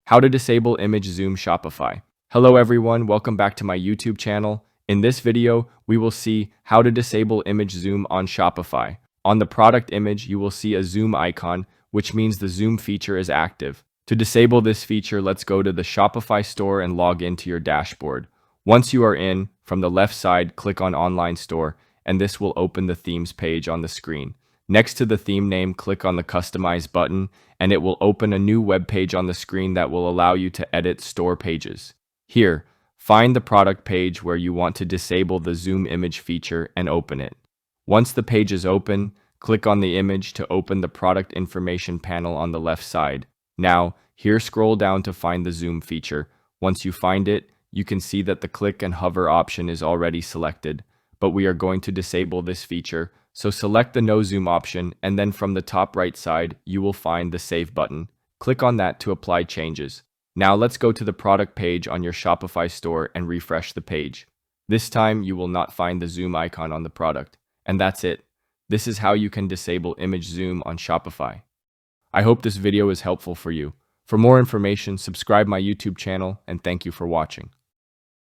How to disable image zoom Shopify. Hello everyone, welcome back to my YouTube channel. In this video, we will see how to disable image zoom on Shopify. On the product image, you will see a zoom icon, which means the zoom feature is active. To disable this feature, let's go to the Shopify store and log into your dashboard. Once you are in, from the left side, click on Online Store, and this will open the themes page on the screen. Next to the theme name, click on the Customize button, and it will open a new web page on the screen that will allow you to edit store pages. Here, find the product page where you want to disable the zoom image feature and open it. Once the page is open, click on the image to open the product information panel on the left side. Now, here scroll down to find the zoom feature. Once you find it, you can see that the click and hover option is already selected, but we are going to disable this feature. So select the no zoom option, and then from the top right side, you will find the save button. Click on that to apply changes. Now let's go to the product page on your Shopify store and refresh the page. This time you will not find the zoom icon on the product. And that's it. This is how you can disable image zoom on Shopify. I hope this video is helpful for you. For more information, subscribe my YouTube channel, and thank you for watching.